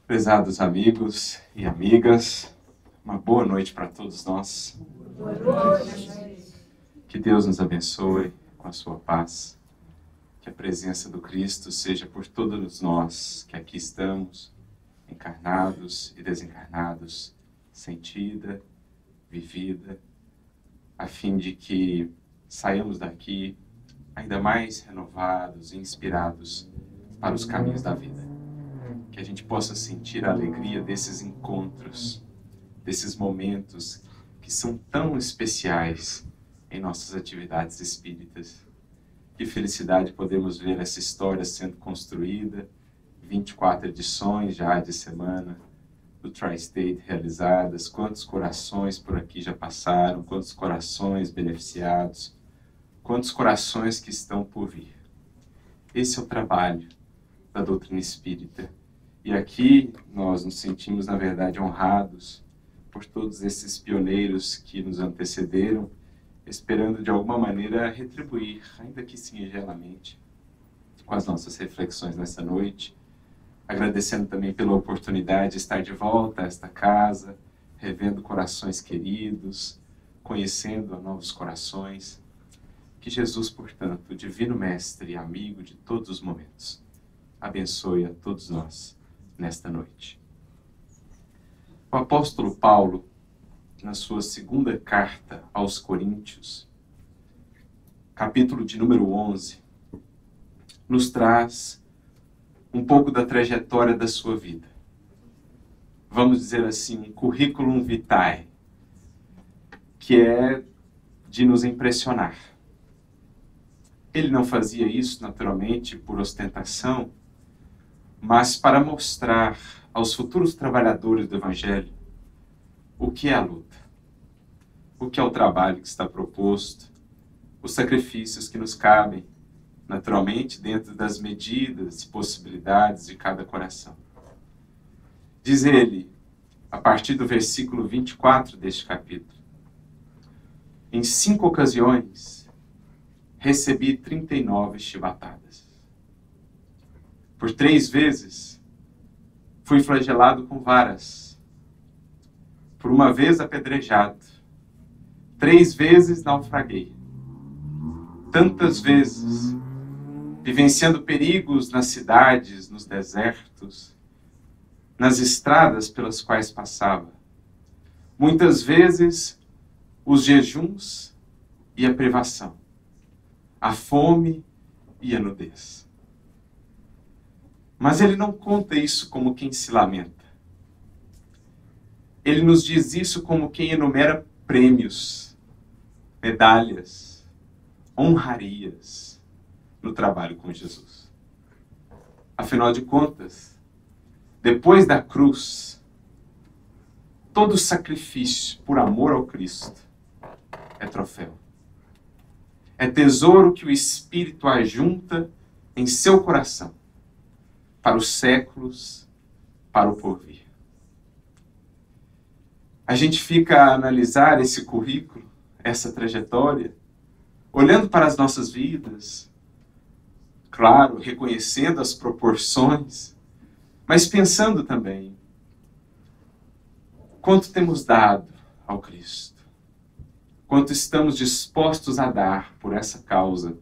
Prezados amigos e amigas, uma boa noite para todos nós. Boa noite. Que Deus nos abençoe com a sua paz. Que a presença do Cristo seja por todos nós que aqui estamos, encarnados e desencarnados, sentida, vivida, a fim de que saiamos daqui ainda mais renovados e inspirados para os caminhos da vida. Que a gente possa sentir a alegria desses encontros, desses momentos que são tão especiais em nossas atividades espíritas. Que felicidade podemos ver essa história sendo construída, 24 edições já de semana do Tri-State realizadas, quantos corações por aqui já passaram, quantos corações beneficiados, quantos corações que estão por vir. Esse é o trabalho da doutrina espírita. E aqui nós nos sentimos, na verdade, honrados por todos esses pioneiros que nos antecederam, esperando de alguma maneira retribuir, ainda que singelamente, com as nossas reflexões nessa noite, agradecendo também pela oportunidade de estar de volta a esta casa, revendo corações queridos, conhecendo a novos corações. Que Jesus, portanto, o Divino Mestre e amigo de todos os momentos, abençoe a todos nós nesta noite. O apóstolo Paulo, na sua segunda carta aos Coríntios, capítulo de número 11, nos traz um pouco da trajetória da sua vida. Vamos dizer assim, um curriculum vitae, que é de nos impressionar. Ele não fazia isso, naturalmente, por ostentação, mas para mostrar aos futuros trabalhadores do Evangelho o que é a luta, o que é o trabalho que está proposto, os sacrifícios que nos cabem, naturalmente, dentro das medidas e possibilidades de cada coração. Diz ele, a partir do versículo 24 deste capítulo: em 5 ocasiões, recebi 39 chibatadas. Por 3 vezes, fui flagelado com varas. Por 1 vez apedrejado. 3 vezes naufraguei. Tantas vezes, vivenciando perigos nas cidades, nos desertos, nas estradas pelas quais passava. Muitas vezes, os jejuns e a privação, a fome e a nudez. Mas ele não conta isso como quem se lamenta. Ele nos diz isso como quem enumera prêmios, medalhas, honrarias no trabalho com Jesus. Afinal de contas, depois da cruz, todo sacrifício por amor ao Cristo é troféu. É tesouro que o Espírito ajunta em seu coração para os séculos, para o porvir. A gente fica a analisar esse currículo, essa trajetória, olhando para as nossas vidas, claro, reconhecendo as proporções, mas pensando também quanto temos dado ao Cristo, quanto estamos dispostos a dar por essa causa.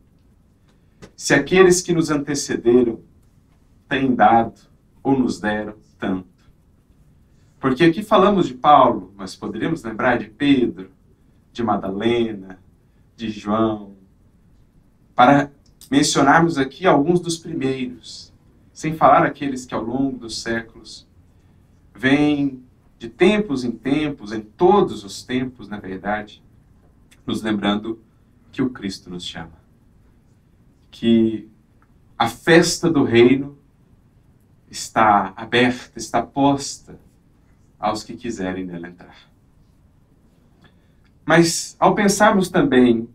Se aqueles que nos antecederam têm dado ou nos deram tanto. Porque aqui falamos de Paulo, mas poderíamos lembrar de Pedro, de Madalena, de João, para mencionarmos aqui alguns dos primeiros, sem falar aqueles que ao longo dos séculos vêm de tempos em tempos, em todos os tempos, na verdade, nos lembrando que o Cristo nos chama. Que a festa do reino está aberta, está posta aos que quiserem nela entrar. Mas, ao pensarmos também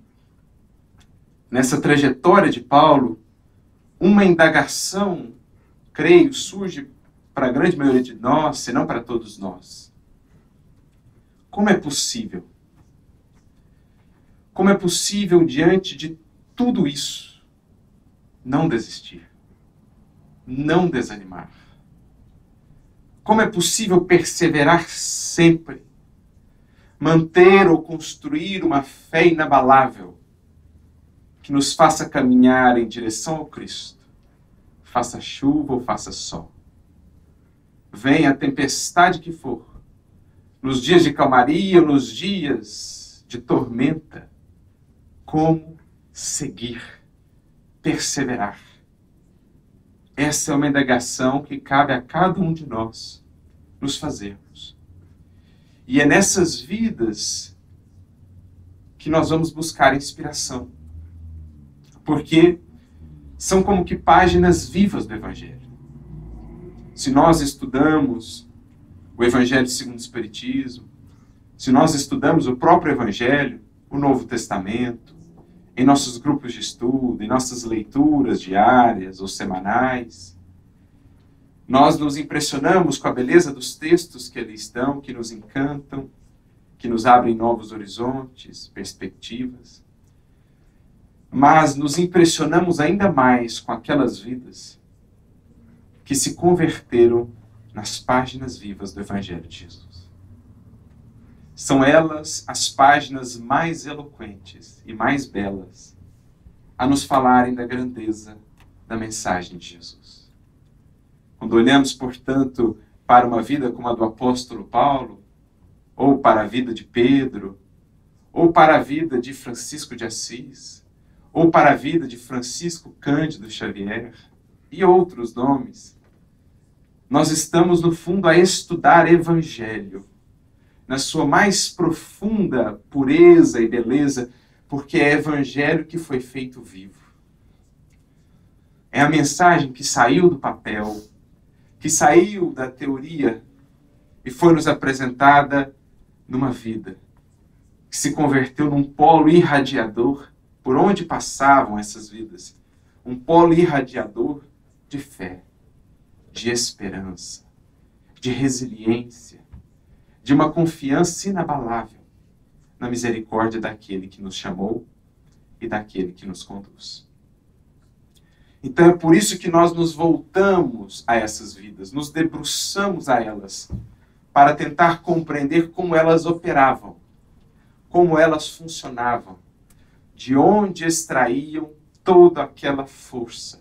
nessa trajetória de Paulo, uma indagação, creio, surge para a grande maioria de nós, se não para todos nós. Como é possível? Como é possível, diante de tudo isso, não desistir? Não desanimar? Como é possível perseverar sempre, manter ou construir uma fé inabalável que nos faça caminhar em direção ao Cristo, faça chuva ou faça sol. Venha a tempestade que for, nos dias de calmaria ou nos dias de tormenta, como seguir, perseverar. Essa é uma indagação que cabe a cada um de nós nos fazermos. E é nessas vidas que nós vamos buscar inspiração. Porque são como que páginas vivas do Evangelho. Se nós estudamos o Evangelho segundo o Espiritismo, se nós estudamos o próprio Evangelho, o Novo Testamento, em nossos grupos de estudo, em nossas leituras diárias ou semanais, nós nos impressionamos com a beleza dos textos que ali estão, que nos encantam, que nos abrem novos horizontes, perspectivas. Mas nos impressionamos ainda mais com aquelas vidas que se converteram nas páginas vivas do Evangelho de Jesus. São elas as páginas mais eloquentes e mais belas a nos falarem da grandeza da mensagem de Jesus. Quando olhamos, portanto, para uma vida como a do apóstolo Paulo, ou para a vida de Pedro, ou para a vida de Francisco de Assis, ou para a vida de Francisco Cândido Xavier, e outros nomes, nós estamos, no fundo, a estudar Evangelho, na sua mais profunda pureza e beleza, porque é Evangelho que foi feito vivo. É a mensagem que saiu do papel, que saiu da teoria e foi nos apresentada numa vida, que se converteu num polo irradiador por onde passavam essas vidas. Um polo irradiador de fé, de esperança, de resiliência, de uma confiança inabalável na misericórdia daquele que nos chamou e daquele que nos conduz. Então é por isso que nós nos voltamos a essas vidas, nos debruçamos a elas, para tentar compreender como elas operavam, como elas funcionavam, de onde extraíam toda aquela força,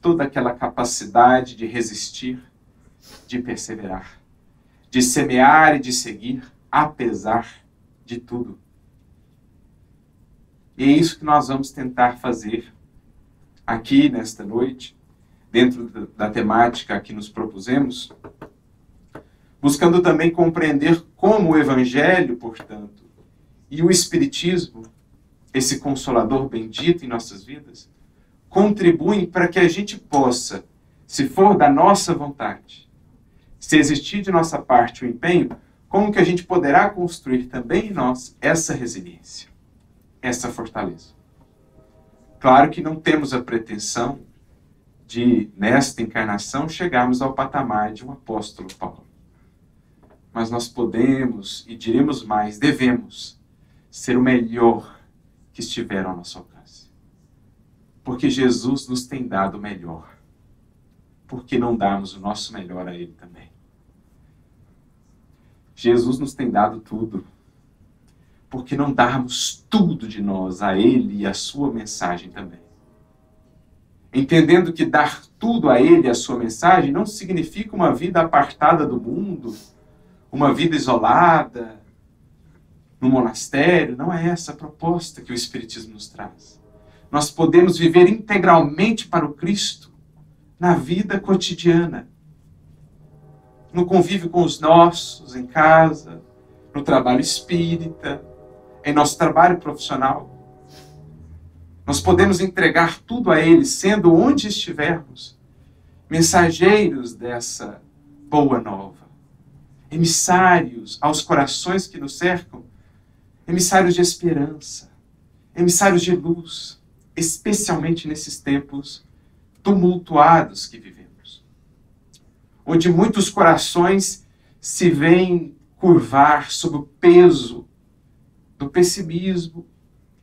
toda aquela capacidade de resistir, de perseverar, de semear e de seguir, apesar de tudo. E é isso que nós vamos tentar fazer aqui nesta noite, dentro da temática que nos propusemos, buscando também compreender como o Evangelho, portanto, e o Espiritismo, esse Consolador bendito em nossas vidas, contribuem para que a gente possa, se for da nossa vontade, se existir de nossa parte o empenho, como que a gente poderá construir também em nós essa resiliência, essa fortaleza. Claro que não temos a pretensão de, nesta encarnação, chegarmos ao patamar de um apóstolo Paulo. Mas nós podemos, e diremos mais, devemos ser o melhor que estiver ao nosso alcance. Porque Jesus nos tem dado o melhor. Por que não darmos o nosso melhor a Ele também? Jesus nos tem dado tudo. Por que não darmos tudo de nós a Ele e a sua mensagem também? Entendendo que dar tudo a Ele e a sua mensagem não significa uma vida apartada do mundo, uma vida isolada, no monastério. Não é essa a proposta que o Espiritismo nos traz. Nós podemos viver integralmente para o Cristo na vida cotidiana, no convívio com os nossos, em casa, no trabalho espírita, em nosso trabalho profissional. Nós podemos entregar tudo a Ele, sendo onde estivermos, mensageiros dessa boa nova, emissários aos corações que nos cercam, emissários de esperança, emissários de luz, especialmente nesses tempos tumultuados que vivemos, onde muitos corações se veem curvar sob o peso do pessimismo,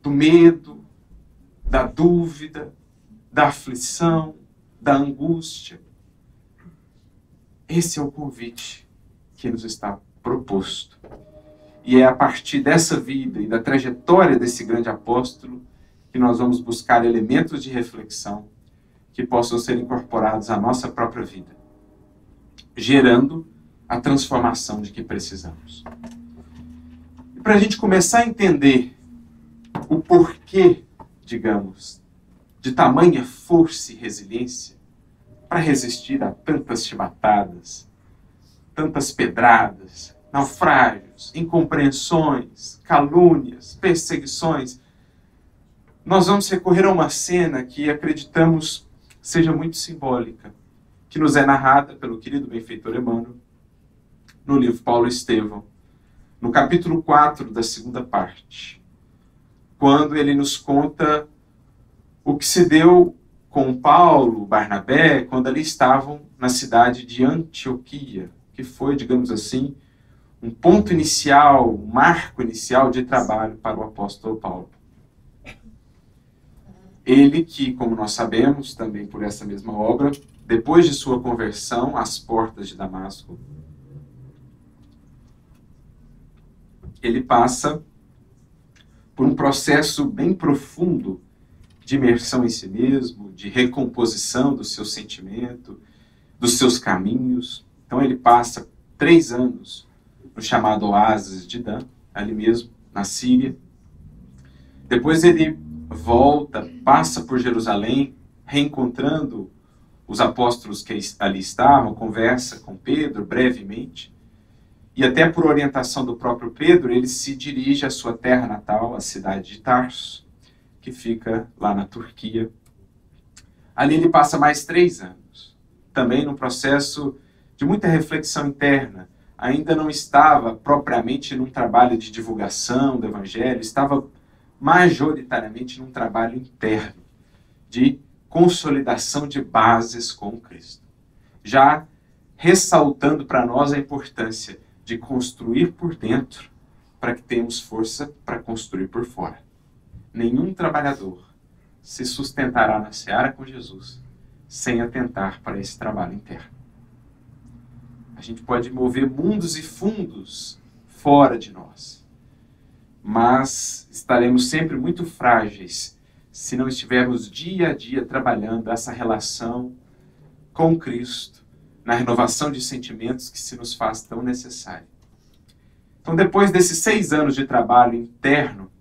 do medo, da dúvida, da aflição, da angústia. Esse é o convite que nos está proposto. E é a partir dessa vida e da trajetória desse grande apóstolo que nós vamos buscar elementos de reflexão que possam ser incorporados à nossa própria vida, gerando a transformação de que precisamos. E para a gente começar a entender o porquê, digamos, de tamanha força e resiliência para resistir a tantas chibatadas, tantas pedradas, naufrágios, incompreensões, calúnias, perseguições, nós vamos recorrer a uma cena que acreditamos seja muito simbólica, que nos é narrada pelo querido benfeitor Emmanuel no livro Paulo e Estevão, no capítulo 4 da segunda parte, quando ele nos conta o que se deu com Paulo, Barnabé, quando ali estavam na cidade de Antioquia, que foi, digamos assim, um ponto inicial, um marco inicial de trabalho para o apóstolo Paulo. Ele que, como nós sabemos, também por essa mesma obra, depois de sua conversão às portas de Damasco, ele passa por um processo bem profundo de imersão em si mesmo, de recomposição do seu sentimento, dos seus caminhos. Então ele passa 3 anos no chamado oásis de Dan, ali mesmo, na Síria. Depois ele volta, passa por Jerusalém, reencontrando os apóstolos que ali estavam, conversa com Pedro brevemente, e até por orientação do próprio Pedro, ele se dirige à sua terra natal, a cidade de Tarso, que fica lá na Turquia. Ali ele passa mais 3 anos, também num processo de muita reflexão interna. Ainda não estava propriamente num trabalho de divulgação do Evangelho, estava majoritariamente num trabalho interno, de consolidação de bases com Cristo. Já ressaltando para nós a importância de construir por dentro, para que tenhamos força para construir por fora. Nenhum trabalhador se sustentará na seara com Jesus sem atentar para esse trabalho interno. A gente pode mover mundos e fundos fora de nós, mas estaremos sempre muito frágeis se não estivermos dia a dia trabalhando essa relação com Cristo, na renovação de sentimentos que se nos faz tão necessário. Então, depois desses 6 anos de trabalho interno,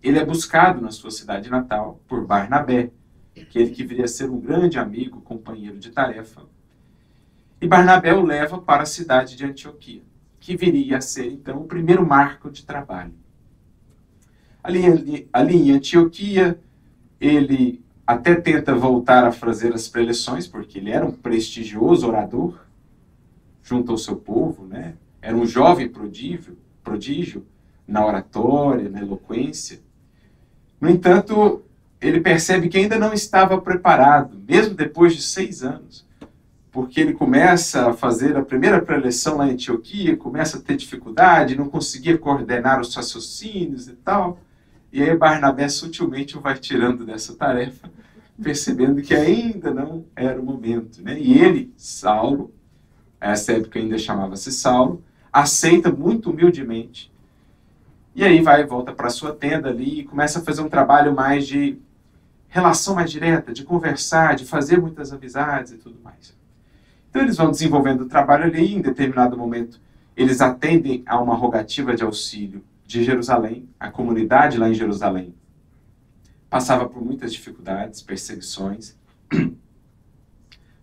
ele é buscado na sua cidade natal por Barnabé, aquele que viria a ser um grande amigo, companheiro de tarefa. E Barnabé o leva para a cidade de Antioquia, que viria a ser, então, o primeiro marco de trabalho. Ali em Antioquia, ele até tenta voltar a fazer as preleções, porque ele era um prestigioso orador junto ao seu povo, né? Era um jovem prodígio na oratória, na eloquência. No entanto, ele percebe que ainda não estava preparado, mesmo depois de 6 anos, porque ele começa a fazer a primeira preleção lá em Antioquia, começa a ter dificuldade, não conseguia coordenar os raciocínios e tal. E aí Barnabé sutilmente o vai tirando dessa tarefa, percebendo que ainda não era o momento, né? E ele, Saulo, essa época ainda chamava-se Saulo, aceita muito humildemente. E aí volta para sua tenda ali e começa a fazer um trabalho mais de relação mais direta, de conversar, de fazer muitas amizades e tudo mais. Então eles vão desenvolvendo o trabalho ali e em determinado momento eles atendem a uma rogativa de auxílio de Jerusalém. A comunidade lá em Jerusalém passava por muitas dificuldades, perseguições.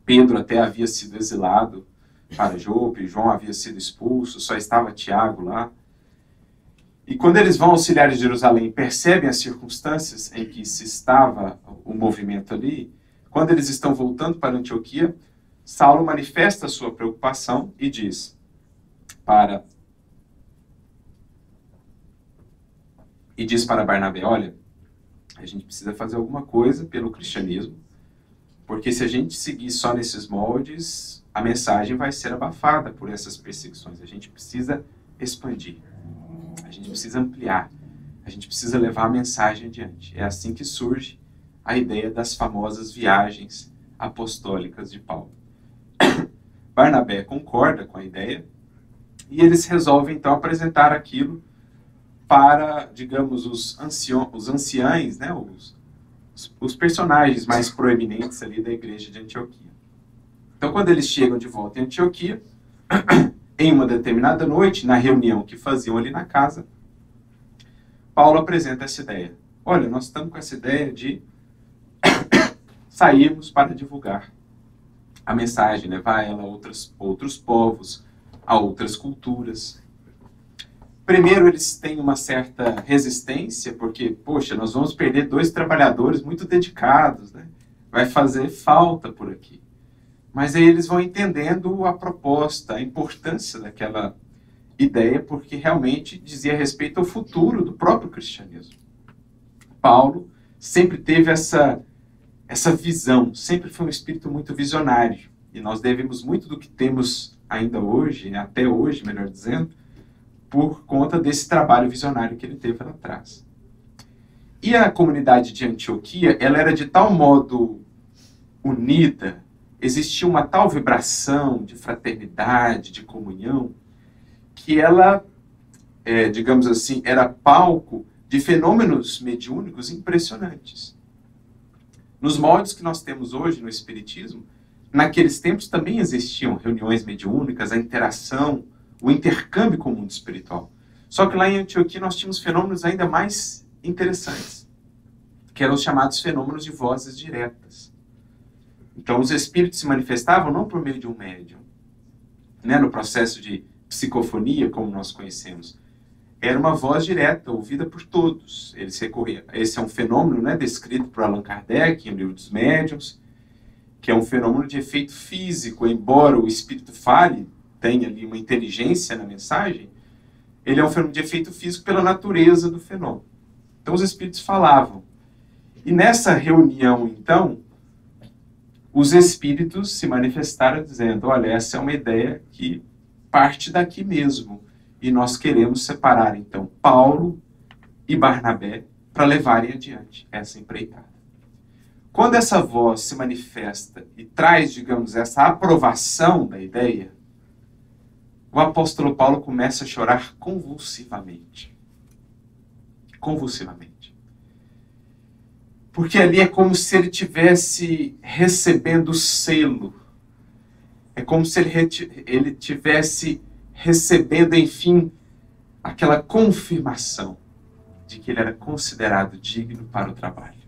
Pedro até havia sido exilado para Jope, João havia sido expulso, só estava Tiago lá. E quando eles vão auxiliar em Jerusalém, percebem as circunstâncias em que se estava o movimento ali, quando eles estão voltando para Antioquia, Saulo manifesta a sua preocupação e diz para Barnabé, olha, a gente precisa fazer alguma coisa pelo cristianismo, porque se a gente seguir só nesses moldes, a mensagem vai ser abafada por essas perseguições. A gente precisa expandir, a gente precisa ampliar, a gente precisa levar a mensagem adiante. É assim que surge a ideia das famosas viagens apostólicas de Paulo. Barnabé concorda com a ideia e eles resolvem então apresentar aquilo para, digamos, os anciães, né, os personagens mais proeminentes ali da igreja de Antioquia. Então, quando eles chegam de volta em Antioquia, em uma determinada noite, na reunião que faziam ali na casa, Paulo apresenta essa ideia. Olha, nós estamos com essa ideia de sairmos para divulgar a mensagem, levar ela a outros povos, a outras culturas. Primeiro, eles têm uma certa resistência, porque, poxa, nós vamos perder 2 trabalhadores muito dedicados, né? Vai fazer falta por aqui. Mas aí eles vão entendendo a proposta, a importância daquela ideia, porque realmente dizia respeito ao futuro do próprio cristianismo. Paulo sempre teve essa visão, sempre foi um espírito muito visionário. E nós devemos muito do que temos ainda hoje, até hoje, melhor dizendo, por conta desse trabalho visionário que ele teve lá atrás. E a comunidade de Antioquia, ela era de tal modo unida, existia uma tal vibração de fraternidade, de comunhão, que ela, digamos assim, era palco de fenômenos mediúnicos impressionantes. Nos moldes que nós temos hoje no Espiritismo, naqueles tempos também existiam reuniões mediúnicas, a interação, o intercâmbio com o mundo espiritual. Só que lá em Antioquia nós tínhamos fenômenos ainda mais interessantes, que eram os chamados fenômenos de vozes diretas. Então os espíritos se manifestavam não por meio de um médium, né, no processo de psicofonia, como nós conhecemos. Era uma voz direta, ouvida por todos. Eles recorriam. Esse é um fenômeno, né, descrito por Allan Kardec, em O Livro dos Médiuns, que é um fenômeno de efeito físico, embora o espírito fale, tenha ali uma inteligência na mensagem, ele é um fenômeno de efeito físico pela natureza do fenômeno. Então os espíritos falavam. E nessa reunião, então, os espíritos se manifestaram dizendo, olha, essa é uma ideia que parte daqui mesmo. E nós queremos separar, então, Paulo e Barnabé para levarem adiante essa empreitada. Quando essa voz se manifesta e traz, digamos, essa aprovação da ideia, o apóstolo Paulo começa a chorar convulsivamente. Convulsivamente. Porque ali é como se ele estivesse recebendo o selo. É como se ele tivesse recebendo, enfim, aquela confirmação de que ele era considerado digno para o trabalho.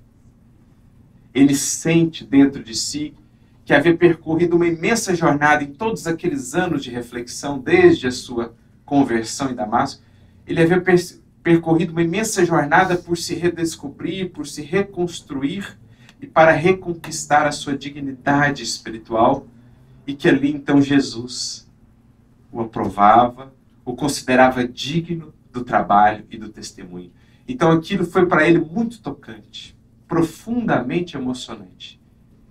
Ele sente dentro de si que havia percorrido uma imensa jornada em todos aqueles anos de reflexão, desde a sua conversão em Damasco. Ele havia percorrido uma imensa jornada por se redescobrir, por se reconstruir e para reconquistar a sua dignidade espiritual. E que ali, então, Jesus o aprovava, o considerava digno do trabalho e do testemunho. Então, aquilo foi para ele muito tocante, profundamente emocionante.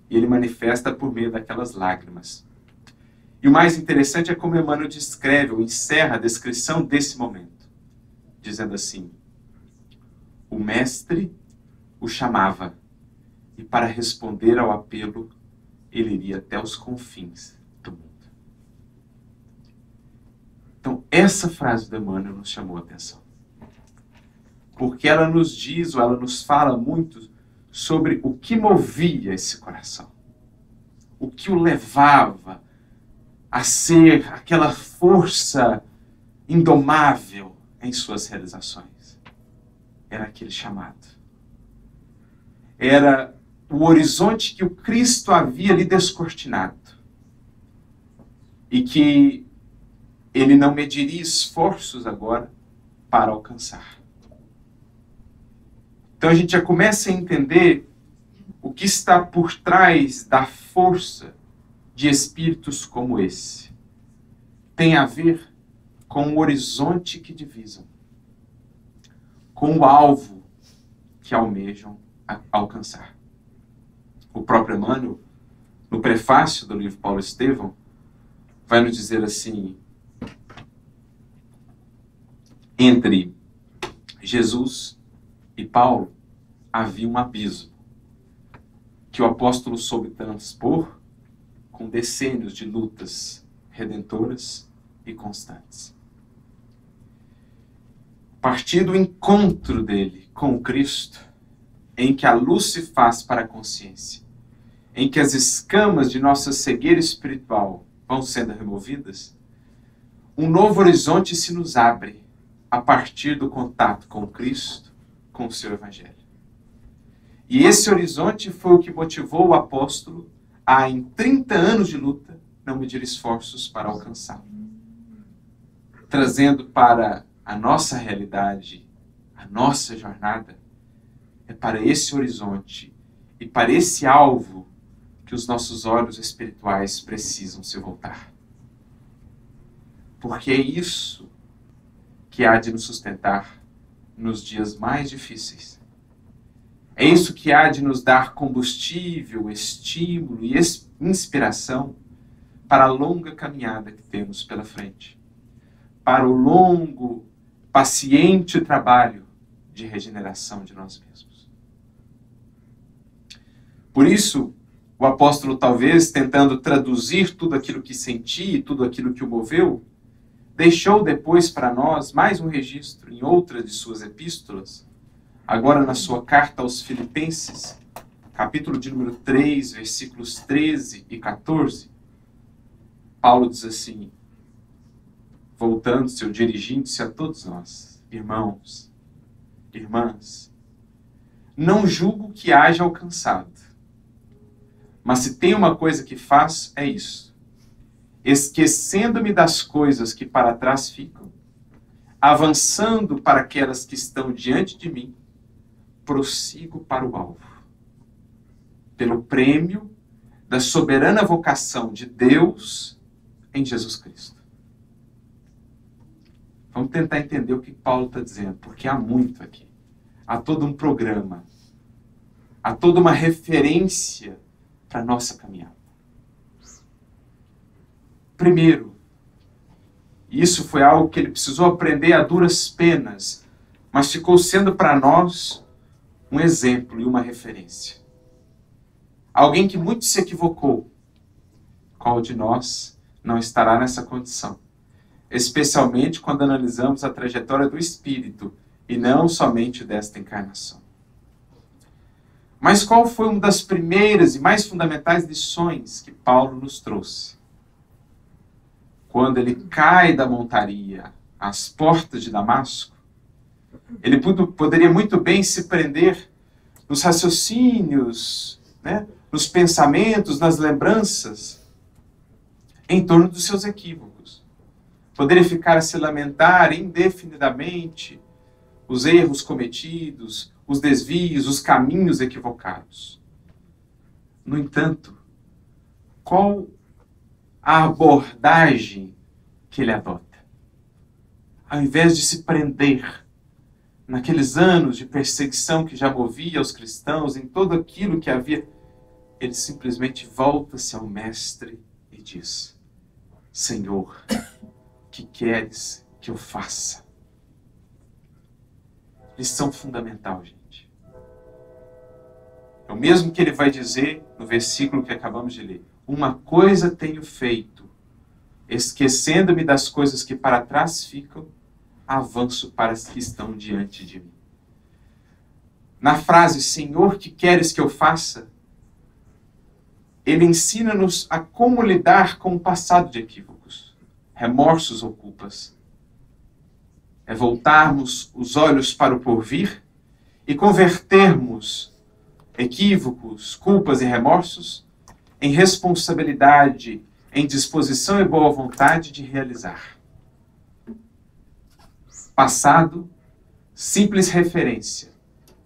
E ele manifesta por meio daquelas lágrimas. E o mais interessante é como Emmanuel descreve, ou encerra a descrição desse momento, dizendo assim, o mestre o chamava, e para responder ao apelo, ele iria até os confins do mundo. Então, essa frase do Emmanuel nos chamou a atenção. Porque ela nos diz, ou ela nos fala muito sobre o que movia esse coração. O que o levava a ser aquela força indomável em suas realizações. Era aquele chamado. Era o horizonte que o Cristo havia lhe descortinado. E que ele não mediria esforços agora para alcançar. Então a gente já começa a entender o que está por trás da força de espíritos como esse. Tem a ver com o horizonte que divisam, com o alvo que almejam alcançar. O próprio Emmanuel, no prefácio do livro Paulo Estevão, vai nos dizer assim, entre Jesus e Paulo havia um abismo que o apóstolo soube transpor com decênios de lutas redentoras e constantes. A partir do encontro dele com Cristo, em que a luz se faz para a consciência, em que as escamas de nossa cegueira espiritual vão sendo removidas, um novo horizonte se nos abre a partir do contato com Cristo, com o seu Evangelho. E esse horizonte foi o que motivou o apóstolo a, em 30 anos de luta, não medir esforços para alcançá-lo. Trazendo para a nossa realidade, a nossa jornada, é para esse horizonte e para esse alvo que os nossos olhos espirituais precisam se voltar. Porque é isso que há de nos sustentar nos dias mais difíceis. É isso que há de nos dar combustível, estímulo e inspiração para a longa caminhada que temos pela frente. Para o longo, paciente trabalho de regeneração de nós mesmos. Por isso, o apóstolo, talvez, tentando traduzir tudo aquilo que sentia, tudo aquilo que o moveu, deixou depois para nós mais um registro em outra de suas epístolas, agora na sua carta aos Filipenses, capítulo de número 3, versículos 13 e 14. Paulo diz assim, voltando-se ou dirigindo-se a todos nós: irmãos, irmãs, não julgo que haja alcançado, mas se tem uma coisa que faço, é isso: esquecendo-me das coisas que para trás ficam, avançando para aquelas que estão diante de mim, prossigo para o alvo, pelo prêmio da soberana vocação de Deus em Jesus Cristo. Vamos tentar entender o que Paulo está dizendo, porque há muito aqui. Há todo um programa, há toda uma referência para a nossa caminhada. Primeiro, isso foi algo que ele precisou aprender a duras penas, mas ficou sendo para nós um exemplo e uma referência. Alguém que muito se equivocou. Qual de nós não estará nessa condição? Especialmente quando analisamos a trajetória do Espírito e não somente desta encarnação. Mas qual foi uma das primeiras e mais fundamentais lições que Paulo nos trouxe? Quando ele cai da montaria às portas de Damasco, ele poderia muito bem se prender nos raciocínios, nos pensamentos, nas lembranças, em torno dos seus equívocos. Poderia ficar a se lamentar indefinidamente os erros cometidos, os desvios, os caminhos equivocados. No entanto, qual a abordagem que ele adota? Ao invés de se prender naqueles anos de perseguição que já movia os cristãos, em tudo aquilo que havia, ele simplesmente volta-se ao Mestre e diz: Senhor, que queres que eu faça? Lição fundamental, gente. É o mesmo que ele vai dizer no versículo que acabamos de ler. Uma coisa tenho feito, esquecendo-me das coisas que para trás ficam, avanço para as que estão diante de mim. Na frase, Senhor, que queres que eu faça? Ele ensina-nos a como lidar com o passado de equívocos, remorsos ou culpas. É voltarmos os olhos para o porvir e convertermos equívocos, culpas e remorsos em responsabilidade, em disposição e boa vontade de realizar. Passado, simples referência,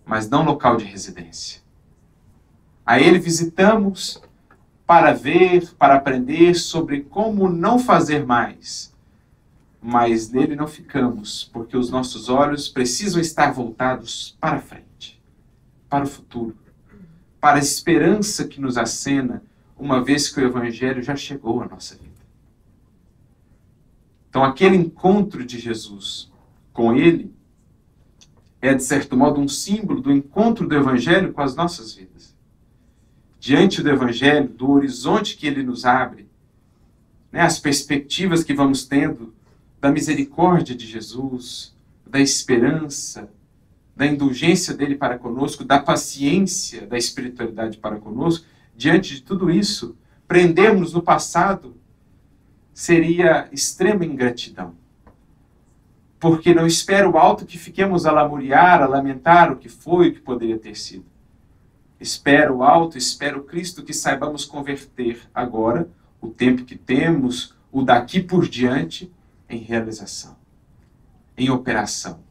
mas não local de residência. A ele visitamos para ver, para aprender sobre como não fazer mais, mas nele não ficamos, porque os nossos olhos precisam estar voltados para frente, para o futuro, para a esperança que nos acena, uma vez que o Evangelho já chegou à nossa vida. Então, aquele encontro de Jesus com ele é, de certo modo, um símbolo do encontro do Evangelho com as nossas vidas. Diante do Evangelho, do horizonte que ele nos abre, né, as perspectivas que vamos tendo da misericórdia de Jesus, da esperança, da indulgência dele para conosco, da paciência da espiritualidade para conosco, diante de tudo isso, prendermos no passado seria extrema ingratidão. Porque não espero alto que fiquemos a lamuriar, a lamentar o que foi, o que poderia ter sido. Espero alto, espero Cristo que saibamos converter agora o tempo que temos, o daqui por diante, em realização, em operação.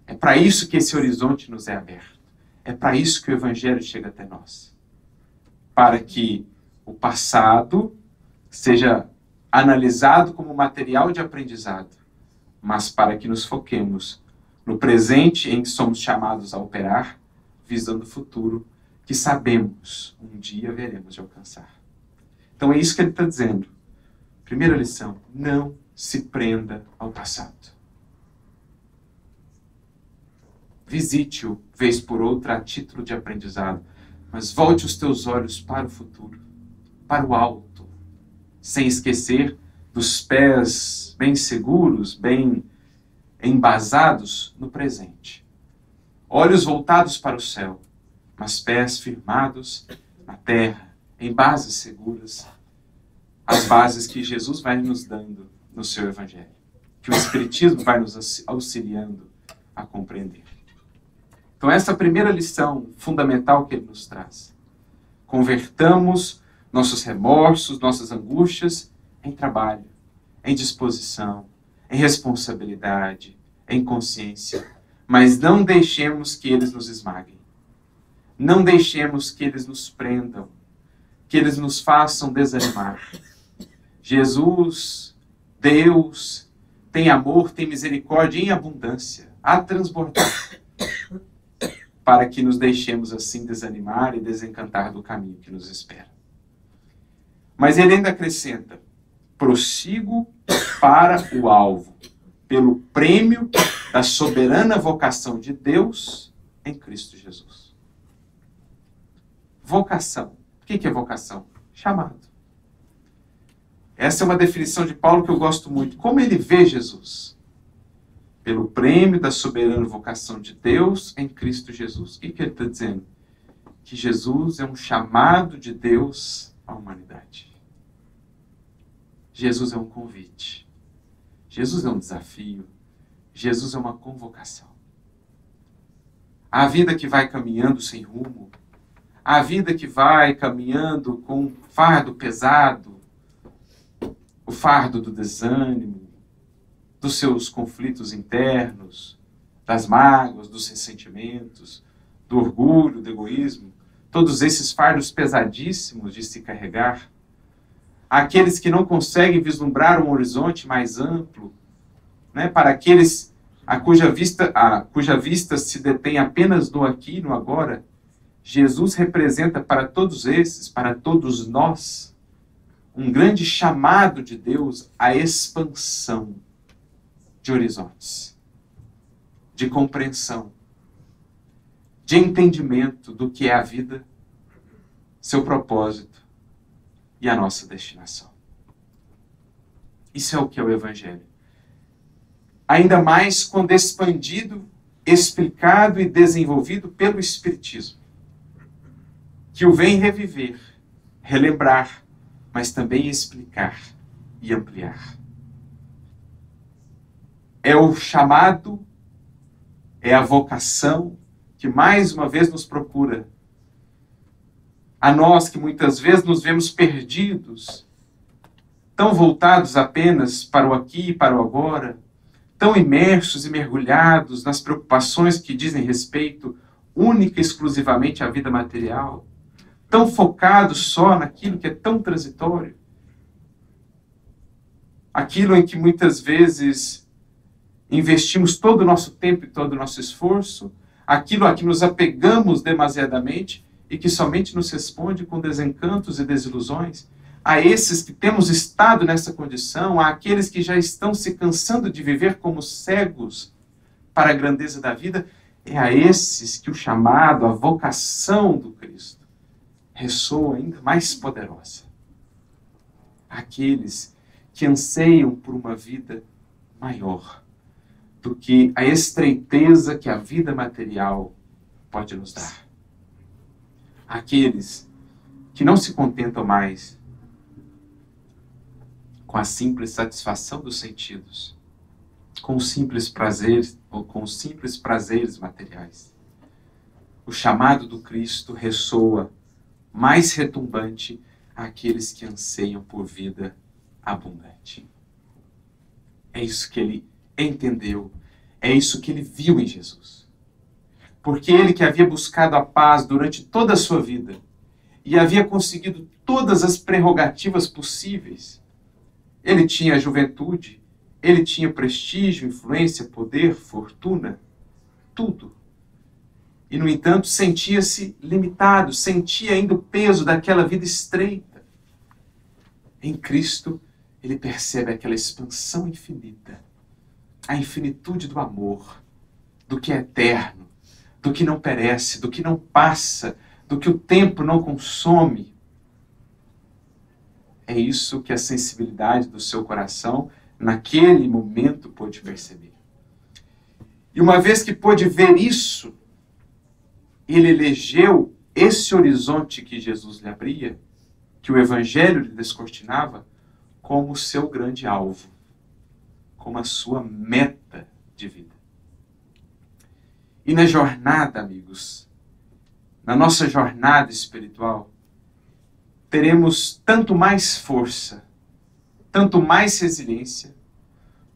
É para isso que esse horizonte nos é aberto. É para isso que o Evangelho chega até nós. Para que o passado seja analisado como material de aprendizado, mas para que nos foquemos no presente em que somos chamados a operar, visando o futuro que sabemos um dia veremos de alcançar. Então é isso que ele está dizendo. Primeira lição, não se prenda ao passado. Visite-o, vez por outra, a título de aprendizado, mas volte os teus olhos para o futuro, para o alto, sem esquecer dos pés bem seguros, bem embasados no presente. Olhos voltados para o céu, mas pés firmados na terra, em bases seguras, as bases que Jesus vai nos dando no seu Evangelho, que o Espiritismo vai nos auxiliando a compreender. Então essa é a primeira lição fundamental que ele nos traz. Convertamos nossos remorsos, nossas angústias em trabalho, em disposição, em responsabilidade, em consciência. Mas não deixemos que eles nos esmaguem. Não deixemos que eles nos prendam, que eles nos façam desanimar. Jesus, Deus, tem amor, tem misericórdia em abundância, a transbordar, para que nos deixemos assim desanimar e desencantar do caminho que nos espera. Mas ele ainda acrescenta, prossigo para o alvo, pelo prêmio da soberana vocação de Deus em Cristo Jesus. Vocação. O que é vocação? Chamado. Essa é uma definição de Paulo que eu gosto muito. Como ele vê Jesus? Pelo prêmio da soberana vocação de Deus em Cristo Jesus. O que ele está dizendo? Que Jesus é um chamado de Deus à humanidade. Jesus é um convite. Jesus é um desafio. Jesus é uma convocação. A vida que vai caminhando sem rumo, a vida que vai caminhando com um fardo pesado, o fardo do desânimo, dos seus conflitos internos, das mágoas, dos ressentimentos, do orgulho, do egoísmo, todos esses fardos pesadíssimos de se carregar, aqueles que não conseguem vislumbrar um horizonte mais amplo, né, para aqueles cuja vista se detém apenas no aqui e no agora, Jesus representa para todos esses, para todos nós, um grande chamado de Deus à expansão de horizontes, de compreensão, de entendimento do que é a vida, seu propósito e a nossa destinação. Isso é o que é o Evangelho. Ainda mais quando expandido, explicado e desenvolvido pelo Espiritismo, que o vem reviver, relembrar, mas também explicar e ampliar. É o chamado, é a vocação que mais uma vez nos procura. A nós que muitas vezes nos vemos perdidos, tão voltados apenas para o aqui e para o agora, tão imersos e mergulhados nas preocupações que dizem respeito única e exclusivamente à vida material, tão focados só naquilo que é tão transitório, aquilo em que muitas vezes investimos todo o nosso tempo e todo o nosso esforço, aquilo a que nos apegamos demasiadamente e que somente nos responde com desencantos e desilusões, a esses que temos estado nessa condição, a aqueles que já estão se cansando de viver como cegos para a grandeza da vida, é a esses que o chamado, a vocação do Cristo, ressoa ainda mais poderosa. àqueles que anseiam por uma vida maior do que a estreiteza que a vida material pode nos dar. Aqueles que não se contentam mais com a simples satisfação dos sentidos, com os simples prazeres ou com os simples prazeres materiais. O chamado do Cristo ressoa mais retumbante àqueles que anseiam por vida abundante. É isso que ele entendeu, é isso que ele viu em Jesus. Porque ele que havia buscado a paz durante toda a sua vida e havia conseguido todas as prerrogativas possíveis, ele tinha a juventude, ele tinha prestígio, influência, poder, fortuna, tudo. E, no entanto, sentia-se limitado, sentia ainda o peso daquela vida estreita. Em Cristo, ele percebe aquela expansão infinita, a infinitude do amor, do que é eterno, do que não perece, do que não passa, do que o tempo não consome. É isso que a sensibilidade do seu coração, naquele momento, pôde perceber. E uma vez que pôde ver isso, ele elegeu esse horizonte que Jesus lhe abria, que o Evangelho lhe descortinava, como seu grande alvo, como a sua meta de vida. E na jornada, amigos, na nossa jornada espiritual, teremos tanto mais força, tanto mais resiliência,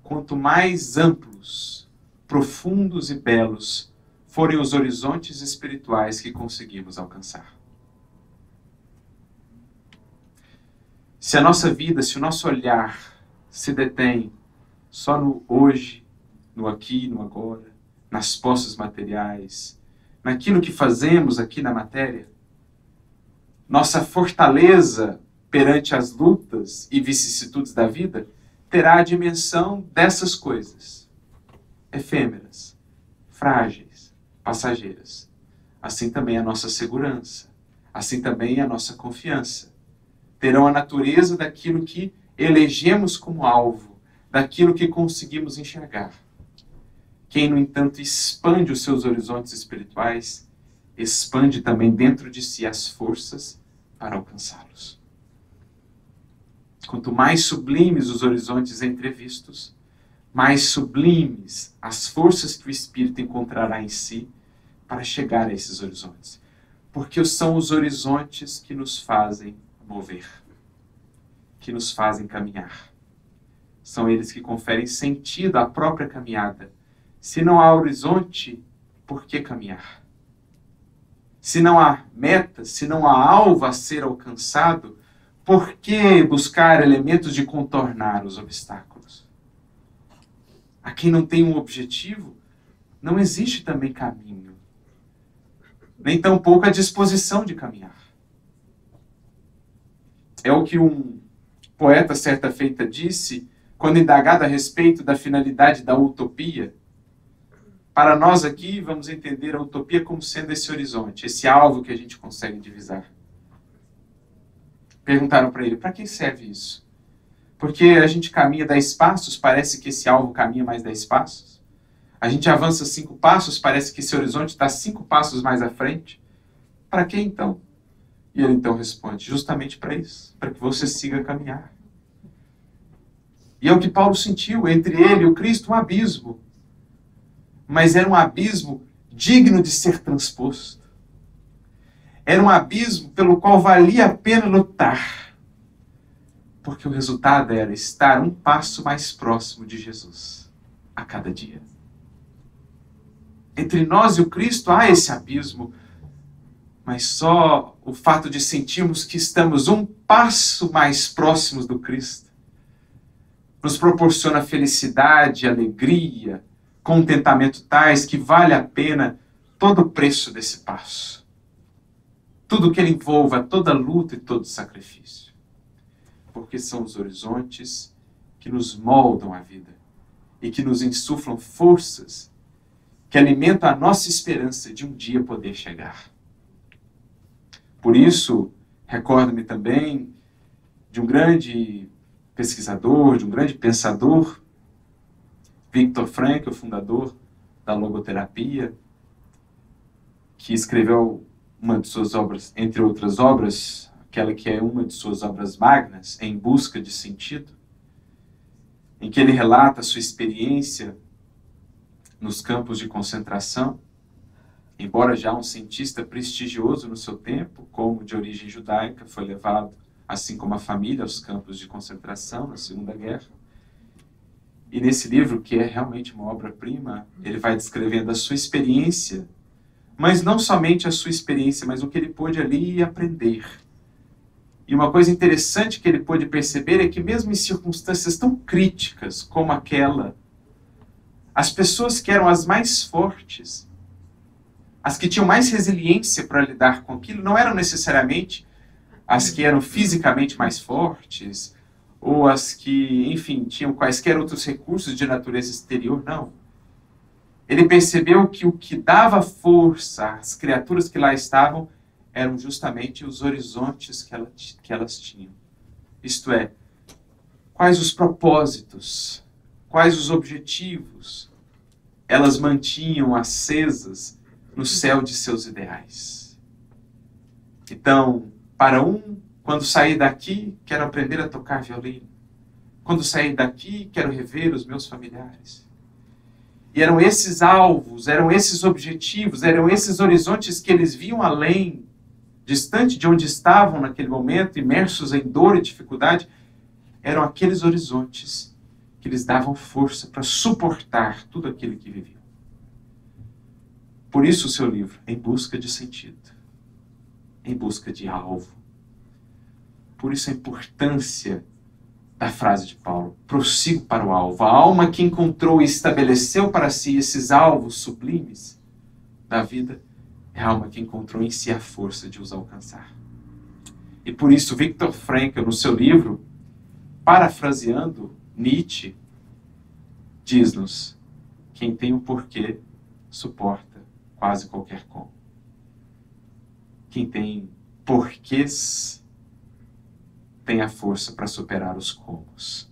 quanto mais amplos, profundos e belos forem os horizontes espirituais que conseguimos alcançar. Se a nossa vida, se o nosso olhar se detém só no hoje, no aqui, no agora, nas posses materiais, naquilo que fazemos aqui na matéria, nossa fortaleza perante as lutas e vicissitudes da vida terá a dimensão dessas coisas, efêmeras, frágeis, passageiras. Assim também a nossa segurança, assim também a nossa confiança terão a natureza daquilo que elegemos como alvo, daquilo que conseguimos enxergar. Quem, no entanto, expande os seus horizontes espirituais, expande também dentro de si as forças para alcançá-los. Quanto mais sublimes os horizontes entrevistos, mais sublimes as forças que o Espírito encontrará em si para chegar a esses horizontes. Porque são os horizontes que nos fazem mover, que nos fazem caminhar. São eles que conferem sentido à própria caminhada. Se não há horizonte, por que caminhar? Se não há meta, se não há alvo a ser alcançado, por que buscar elementos de contornar os obstáculos? A quem não tem um objetivo, não existe também caminho, nem tampouco a disposição de caminhar. É o que um poeta certa feita disse, quando indagado a respeito da finalidade da utopia. Para nós aqui, vamos entender a utopia como sendo esse horizonte, esse alvo que a gente consegue divisar. Perguntaram para ele, para que serve isso? Porque a gente caminha 10 passos, parece que esse alvo caminha mais 10 passos. A gente avança 5 passos, parece que esse horizonte está 5 passos mais à frente. Para que então? E ele então responde, justamente para isso, para que você siga a caminhar. E é o que Paulo sentiu, entre ele e o Cristo, um abismo. Mas era um abismo digno de ser transposto. Era um abismo pelo qual valia a pena lutar. Porque o resultado era estar um passo mais próximo de Jesus a cada dia. Entre nós e o Cristo há esse abismo, mas só o fato de sentirmos que estamos um passo mais próximos do Cristo nos proporciona felicidade, alegria, contentamento tais que vale a pena todo o preço desse passo. Tudo que ele envolva, toda luta e todo sacrifício. Porque são os horizontes que nos moldam a vida e que nos insuflam forças que alimentam a nossa esperança de um dia poder chegar. Por isso, recordo-me também de um grande pesquisador, de um grande pensador, Viktor Frankl, o fundador da logoterapia, que escreveu uma de suas obras, entre outras obras, aquela que é uma de suas obras magnas, Em Busca de Sentido, em que ele relata a sua experiência nos campos de concentração, embora já um cientista prestigioso no seu tempo, como de origem judaica, foi levado, assim como a família, aos campos de concentração na Segunda Guerra. E nesse livro, que é realmente uma obra-prima, ele vai descrevendo a sua experiência, mas não somente a sua experiência, mas o que ele pôde ali aprender. E uma coisa interessante que ele pôde perceber é que mesmo em circunstâncias tão críticas como aquela, as pessoas que eram as mais fortes, as que tinham mais resiliência para lidar com aquilo, não eram necessariamente as que eram fisicamente mais fortes, ou as que, enfim, tinham quaisquer outros recursos de natureza exterior, não. Ele percebeu que o que dava força às criaturas que lá estavam eram justamente os horizontes que elas tinham. Isto é, quais os propósitos, quais os objetivos elas mantinham acesas no céu de seus ideais. Então, para um, quando sair daqui, quero aprender a tocar violino. Quando sair daqui, quero rever os meus familiares. E eram esses alvos, eram esses objetivos, eram esses horizontes que eles viam além, distante de onde estavam naquele momento, imersos em dor e dificuldade, eram aqueles horizontes que lhes davam força para suportar tudo aquilo que viviam. Por isso o seu livro, Em Busca de Sentido, em busca de alvo. Por isso a importância da frase de Paulo, prossigo para o alvo. A alma que encontrou e estabeleceu para si esses alvos sublimes da vida, é a alma que encontrou em si a força de os alcançar. E por isso Viktor Frankl, no seu livro, parafraseando Nietzsche, diz-nos: quem tem um porquê suporta quase qualquer como. Quem tem porquês tem a força para superar os comos.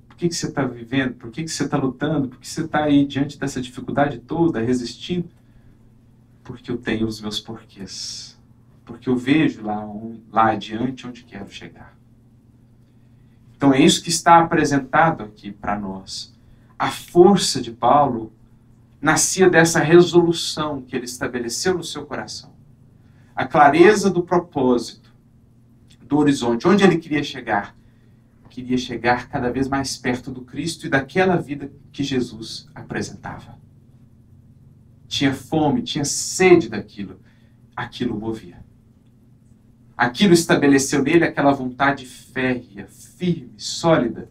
Por que você está vivendo? Por que você está lutando? Por que você está aí diante dessa dificuldade toda, resistindo? Porque eu tenho os meus porquês. Porque eu vejo lá adiante onde quero chegar. Então é isso que está apresentado aqui para nós. A força de Paulo nascia dessa resolução que ele estabeleceu no seu coração. A clareza do propósito, do horizonte, onde ele queria chegar. Queria chegar cada vez mais perto do Cristo e daquela vida que Jesus apresentava. Tinha fome, tinha sede daquilo. Aquilo o movia. Aquilo estabeleceu nele aquela vontade férrea, firme, sólida.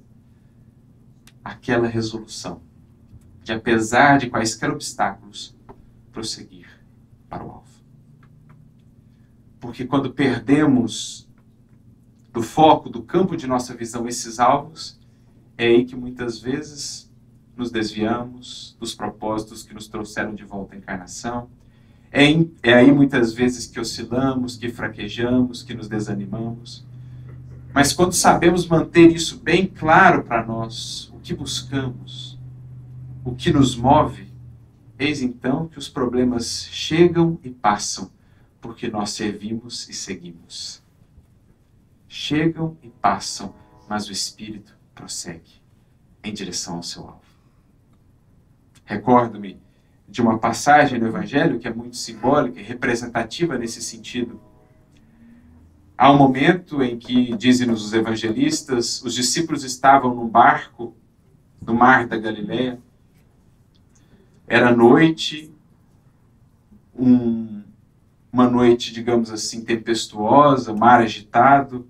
Aquela resolução de, apesar de quaisquer obstáculos, prosseguir para o alvo. Porque quando perdemos do foco, do campo de nossa visão, esses alvos, é aí que muitas vezes nos desviamos dos propósitos que nos trouxeram de volta à encarnação. É aí muitas vezes que oscilamos, que fraquejamos, que nos desanimamos. Mas quando sabemos manter isso bem claro para nós, o que buscamos, o que nos move, eis então que os problemas chegam e passam, porque nós servimos e seguimos. Chegam e passam, mas o Espírito prossegue em direção ao seu alvo. Recordo-me de uma passagem no Evangelho que é muito simbólica e representativa nesse sentido. Há um momento em que, dizem-nos os evangelistas, os discípulos estavam num barco no mar da Galileia. Era noite, uma noite, digamos assim, tempestuosa, mar agitado,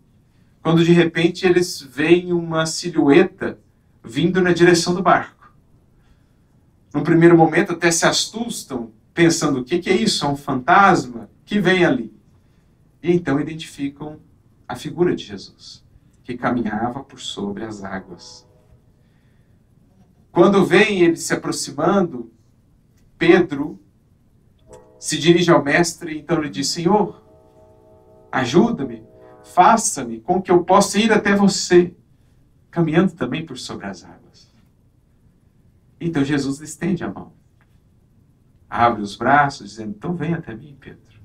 quando de repente eles veem uma silhueta vindo na direção do barco. No primeiro momento até se assustam, pensando: o que é isso? É um fantasma que vem ali. E então identificam a figura de Jesus, que caminhava por sobre as águas. Quando vem ele se aproximando, Pedro se dirige ao mestre e então lhe diz: Senhor, ajuda-me, faça-me com que eu possa ir até você, caminhando também por sobre as águas. Então Jesus lhe estende a mão, abre os braços, dizendo, então vem até mim, Pedro.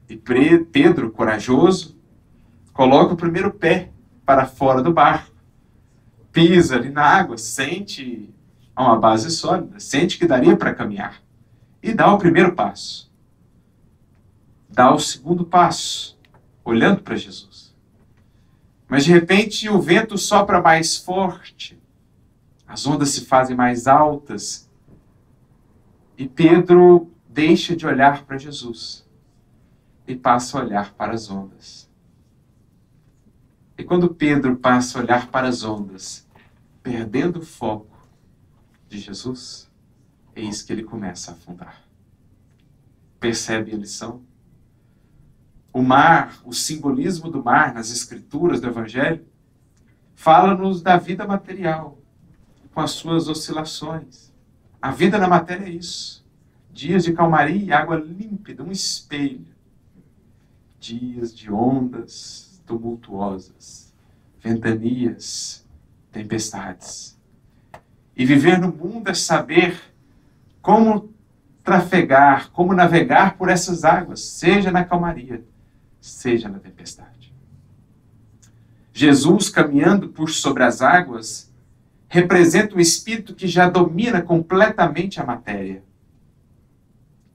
E Pedro, corajoso, coloca o primeiro pé para fora do barco, pisa ali na água, sente uma base sólida, sente que daria para caminhar, e dá o primeiro passo. Dá o segundo passo, olhando para Jesus. Mas de repente o vento sopra mais forte, as ondas se fazem mais altas, e Pedro deixa de olhar para Jesus e passa a olhar para as ondas. E quando Pedro passa a olhar para as ondas, perdendo o foco de Jesus, eis que ele começa a afundar. Percebe a lição? O mar, o simbolismo do mar nas escrituras do Evangelho, fala-nos da vida material, com as suas oscilações. A vida na matéria é isso. Dias de calmaria e água límpida, um espelho. Dias de ondas tumultuosas, ventanias, tempestades. E viver no mundo é saber como trafegar, como navegar por essas águas, seja na calmaria, seja na tempestade. Jesus caminhando por sobre as águas representa um espírito que já domina completamente a matéria.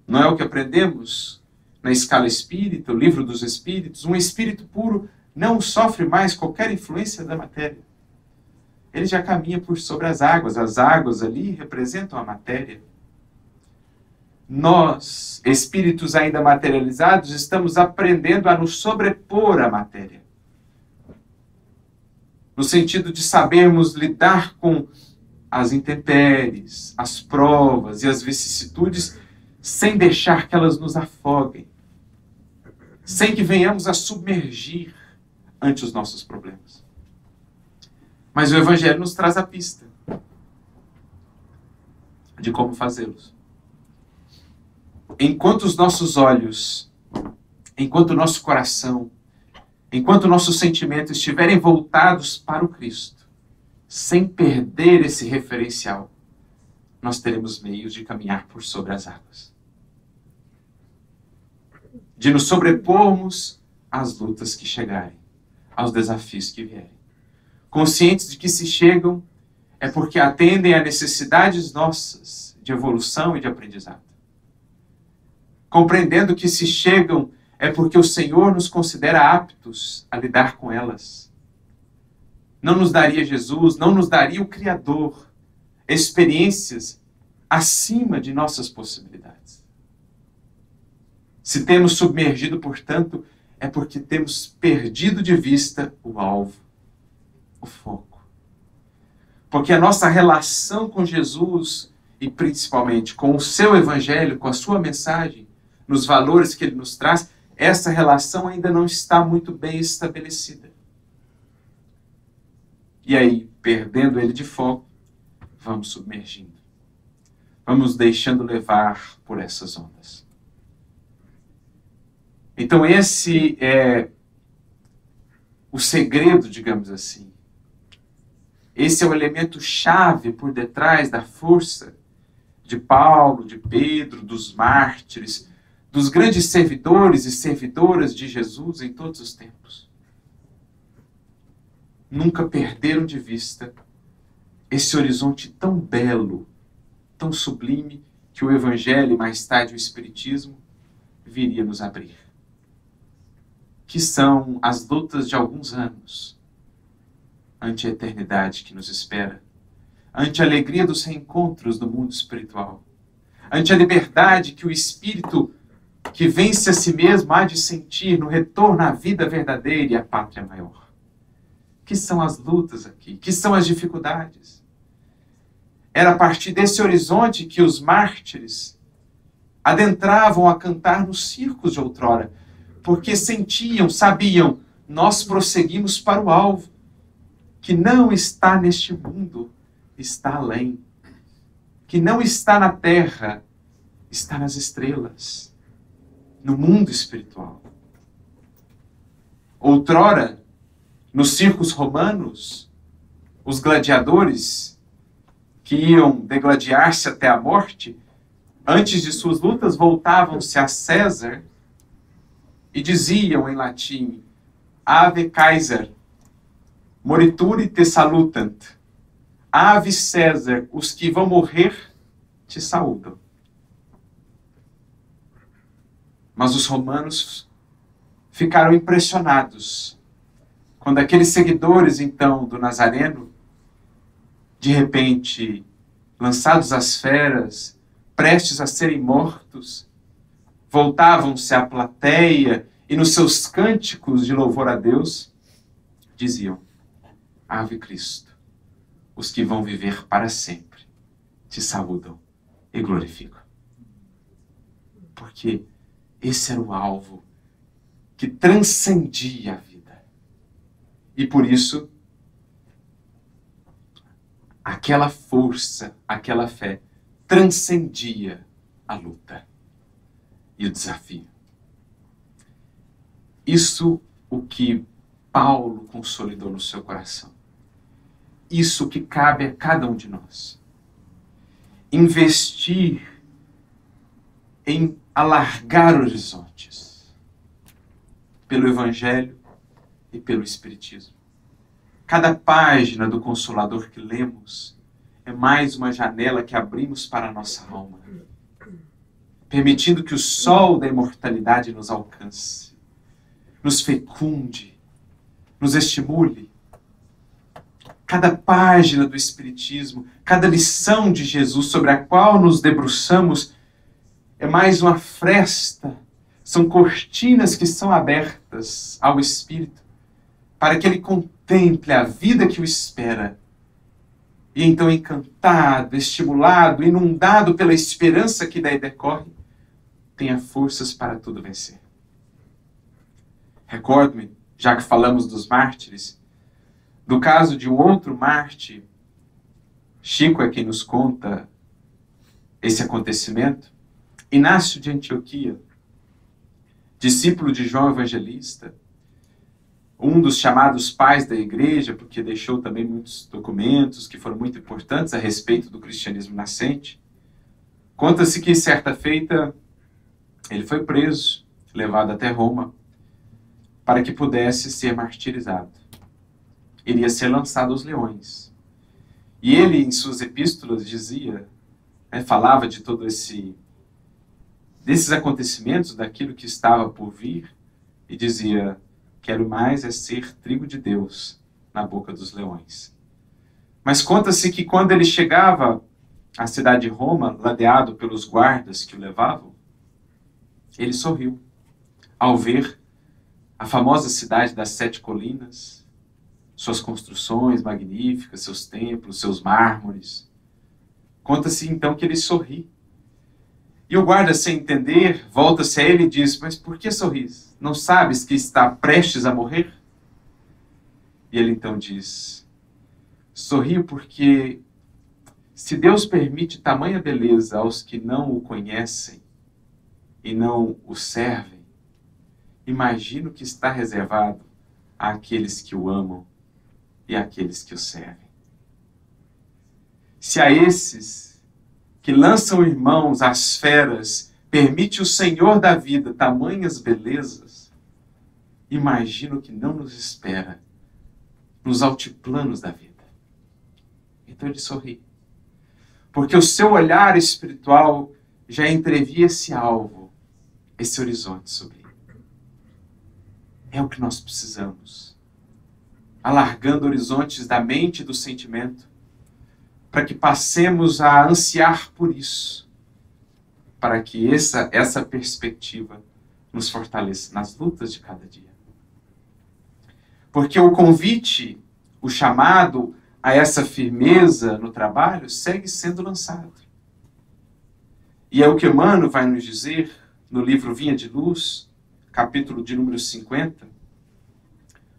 Não é o que aprendemos na escala espírita, o livro dos espíritos? Um espírito puro não sofre mais qualquer influência da matéria. Ele já caminha por sobre as águas ali representam a matéria. Nós, espíritos ainda materializados, estamos aprendendo a nos sobrepor à matéria. No sentido de sabermos lidar com as intempéries, as provas e as vicissitudes, sem deixar que elas nos afoguem, sem que venhamos a submergir ante os nossos problemas. Mas o Evangelho nos traz a pista de como fazê-los. Enquanto os nossos olhos, enquanto o nosso coração, enquanto o nosso sentimento estiverem voltados para o Cristo, sem perder esse referencial, nós teremos meios de caminhar por sobre as águas. De nos sobrepormos às lutas que chegarem, aos desafios que vierem. Conscientes de que se chegam é porque atendem a necessidades nossas de evolução e de aprendizado. Compreendendo que se chegam é porque o Senhor nos considera aptos a lidar com elas. Não nos daria Jesus, não nos daria o Criador experiências acima de nossas possibilidades. Se temos submergido, portanto, é porque temos perdido de vista o alvo, o foco. Porque a nossa relação com Jesus, e principalmente com o seu Evangelho, com a sua mensagem, nos valores que ele nos traz, essa relação ainda não está muito bem estabelecida. E aí, perdendo ele de foco, vamos submergindo. Vamos deixando levar por essas ondas. Então esse é o segredo, digamos assim. Esse é o elemento chave por detrás da força de Paulo, de Pedro, dos mártires, dos grandes servidores e servidoras de Jesus em todos os tempos. Nunca perderam de vista esse horizonte tão belo, tão sublime, que o Evangelho e mais tarde o Espiritismo viria nos abrir. Que são as lutas de alguns anos, ante a eternidade que nos espera, ante a alegria dos reencontros do mundo espiritual, ante a liberdade que o Espírito que vence a si mesmo há de sentir no retorno à vida verdadeira e à pátria maior. Que são as lutas aqui? Que são as dificuldades? Era a partir desse horizonte que os mártires adentravam a cantar nos circos de outrora, porque sentiam, sabiam, nós prosseguimos para o alvo, que não está neste mundo, está além. Que não está na terra, está nas estrelas, no mundo espiritual. Outrora, nos circos romanos, os gladiadores que iam degladiar-se até a morte, antes de suas lutas, voltavam-se a César e diziam em latim: Ave Caesar, morituri te salutant. Ave César, os que vão morrer te saúdam. Mas os romanos ficaram impressionados quando aqueles seguidores, então, do Nazareno, de repente, lançados às feras, prestes a serem mortos, voltavam-se à plateia e nos seus cânticos de louvor a Deus, diziam: Ave Cristo, os que vão viver para sempre te saúdam e glorificam. Porque esse era o alvo que transcendia a vida. E por isso, aquela força, aquela fé, transcendia a luta e o desafio. Isso o que Paulo consolidou no seu coração. Isso que cabe a cada um de nós. Investir em alargar horizontes pelo Evangelho e pelo Espiritismo. Cada página do Consolador que lemos é mais uma janela que abrimos para a nossa alma, permitindo que o sol da imortalidade nos alcance, nos fecunde, nos estimule. Cada página do Espiritismo, cada lição de Jesus sobre a qual nos debruçamos é mais uma fresta, são cortinas que são abertas ao Espírito para que ele contemple a vida que o espera. E então, encantado, estimulado, inundado pela esperança que daí decorre, tenha forças para tudo vencer. Recordo-me, já que falamos dos mártires, do caso de um outro mártir. Chico é quem nos conta esse acontecimento. Inácio de Antioquia, discípulo de João Evangelista, um dos chamados pais da igreja, porque deixou também muitos documentos que foram muito importantes a respeito do cristianismo nascente. Conta-se que, certa feita, ele foi preso, levado até Roma, para que pudesse ser martirizado. Ele ia ser lançado aos leões. E ele, em suas epístolas, dizia, falava de todo desses acontecimentos, daquilo que estava por vir, e dizia: quero mais é ser trigo de Deus na boca dos leões. Mas conta-se que quando ele chegava à cidade de Roma, ladeado pelos guardas que o levavam, ele sorriu ao ver a famosa cidade das 7 colinas, suas construções magníficas, seus templos, seus mármores. Conta-se então que ele sorri. E o guarda, sem entender, volta-se a ele e diz: mas por que sorris? Não sabes que está prestes a morrer? E ele então diz: sorrio porque, se Deus permite tamanha beleza aos que não o conhecem e não o servem, imagino que está reservado àqueles que o amam e àqueles que o servem. Se a esses que lançam irmãos às feras permite o Senhor da vida tamanhas belezas, imagino que não nos espera nos altiplanos da vida. Então ele sorri, porque o seu olhar espiritual já entrevia esse alvo, esse horizonte sublime. É o que nós precisamos, alargando horizontes da mente e do sentimento, para que passemos a ansiar por isso, para que essa perspectiva nos fortaleça nas lutas de cada dia. Porque o convite, o chamado a essa firmeza no trabalho segue sendo lançado. E é o que Emmanuel vai nos dizer no livro Vinha de Luz, capítulo de número 50,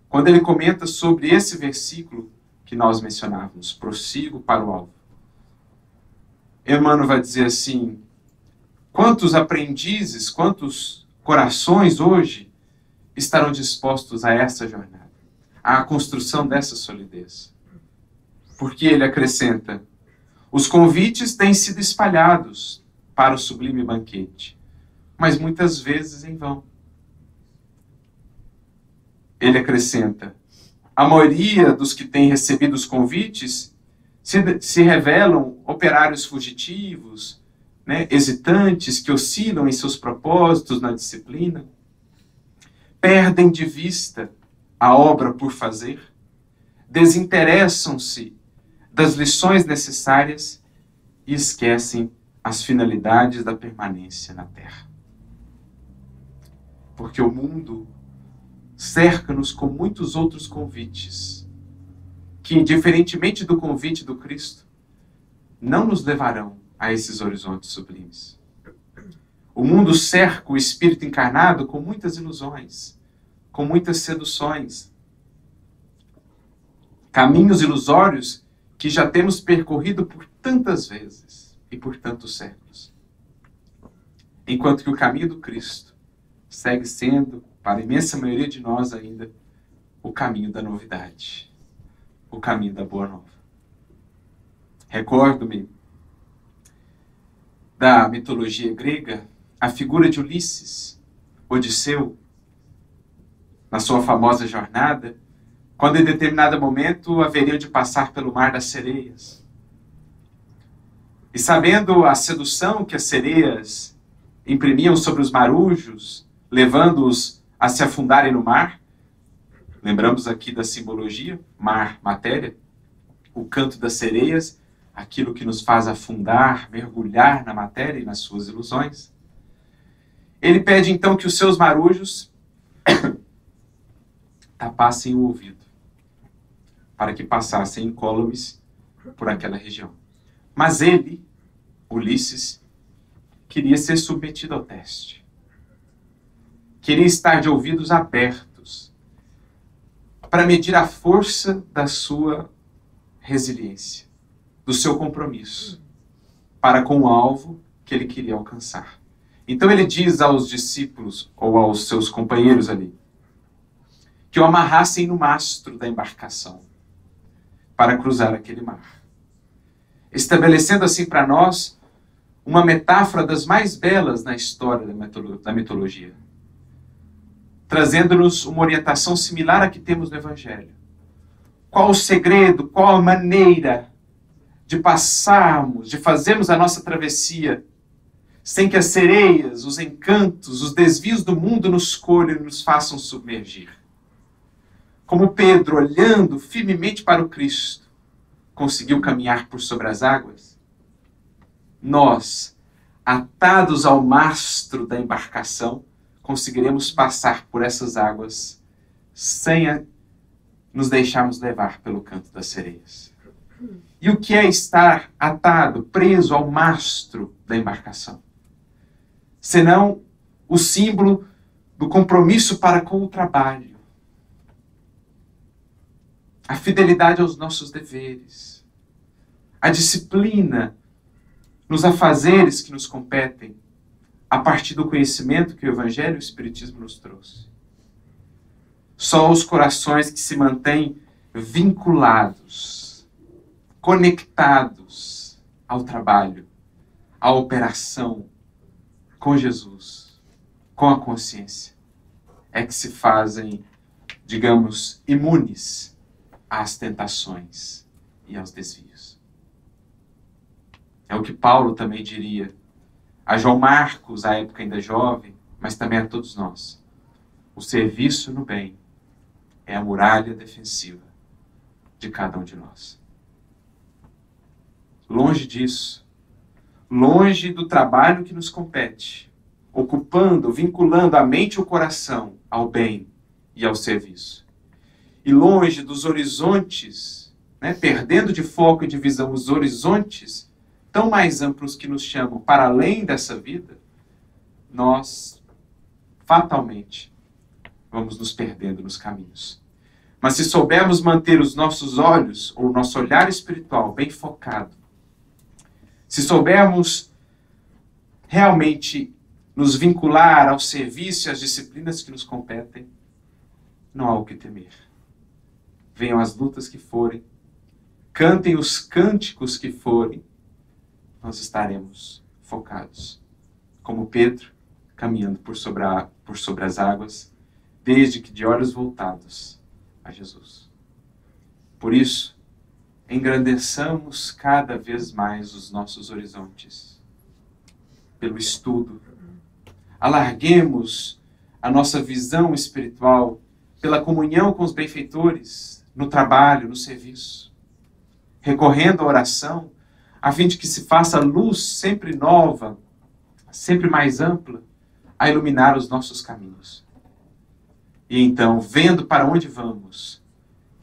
quando ele comenta sobre esse versículo que nós mencionávamos: prossigo para o alvo. Emmanuel vai dizer assim: quantos aprendizes, quantos corações hoje estarão dispostos a essa jornada, à construção dessa solidez. Porque ele acrescenta: os convites têm sido espalhados para o sublime banquete, mas muitas vezes em vão. Ele acrescenta: a maioria dos que têm recebido os convites se revelam operários fugitivos, hesitantes, que oscilam em seus propósitos na disciplina, perdem de vista a obra por fazer, desinteressam-se das lições necessárias e esquecem as finalidades da permanência na Terra. Porque o mundo cerca-nos com muitos outros convites, que, diferentemente do convite do Cristo, não nos levarão a esses horizontes sublimes. O mundo cerca o espírito encarnado com muitas ilusões, com muitas seduções, caminhos ilusórios que já temos percorrido por tantas vezes e por tantos séculos. Enquanto que o caminho do Cristo segue sendo, para a imensa maioria de nós ainda, o caminho da novidade, o caminho da boa nova. Recordo-me da mitologia grega a figura de Ulisses, Odisseu, na sua famosa jornada, quando em determinado momento haveriam de passar pelo mar das sereias. E sabendo a sedução que as sereias imprimiam sobre os marujos, levando-os a se afundarem no mar, lembramos aqui da simbologia, mar, matéria, o canto das sereias, aquilo que nos faz afundar, mergulhar na matéria e nas suas ilusões. Ele pede então que os seus marujos tapassem o ouvido, para que passassem incólumes por aquela região. Mas ele, Ulisses, queria ser submetido ao teste. Queria estar de ouvidos abertos, para medir a força da sua resiliência, do seu compromisso, para com o alvo que ele queria alcançar. Então ele diz aos discípulos, ou aos seus companheiros ali, que o amarrassem no mastro da embarcação, para cruzar aquele mar. Estabelecendo assim para nós uma metáfora das mais belas na história da mitologia, trazendo-nos uma orientação similar à que temos no Evangelho. Qual o segredo, qual a maneira de passarmos, de fazermos a nossa travessia, sem que as sereias, os encantos, os desvios do mundo nos colhem e nos façam submergir? Como Pedro, olhando firmemente para o Cristo, conseguiu caminhar por sobre as águas, nós, atados ao mastro da embarcação, conseguiremos passar por essas águas sem nos deixarmos levar pelo canto das sereias. E o que é estar atado, preso ao mastro da embarcação? Senão o símbolo do compromisso para com o trabalho, a fidelidade aos nossos deveres, a disciplina nos afazeres que nos competem, a partir do conhecimento que o Evangelho e o Espiritismo nos trouxe. Só os corações que se mantêm vinculados, conectados ao trabalho, à operação com Jesus, com a consciência, é que se fazem, digamos, imunes às tentações e aos desvios. É o que Paulo também diria a João Marcos, à época ainda jovem, mas também a todos nós. O serviço no bem é a muralha defensiva de cada um de nós. Longe disso, longe do trabalho que nos compete, ocupando, vinculando a mente e o coração ao bem e ao serviço. E longe dos horizontes, perdendo de foco e de visão os horizontes tão mais amplos que nos chamam para além dessa vida, nós fatalmente vamos nos perdendo nos caminhos. Mas se soubermos manter os nossos olhos, ou o nosso olhar espiritual bem focado, se soubermos realmente nos vincular ao serviço e às disciplinas que nos competem, não há o que temer. Venham as lutas que forem, cantem os cânticos que forem, nós estaremos focados, como Pedro, caminhando por sobre as águas, desde que de olhos voltados a Jesus. Por isso, engrandeçamos cada vez mais os nossos horizontes, pelo estudo. Alarguemos a nossa visão espiritual pela comunhão com os benfeitores, no trabalho, no serviço, recorrendo à oração, a fim de que se faça luz sempre nova, sempre mais ampla, a iluminar os nossos caminhos. E então, vendo para onde vamos,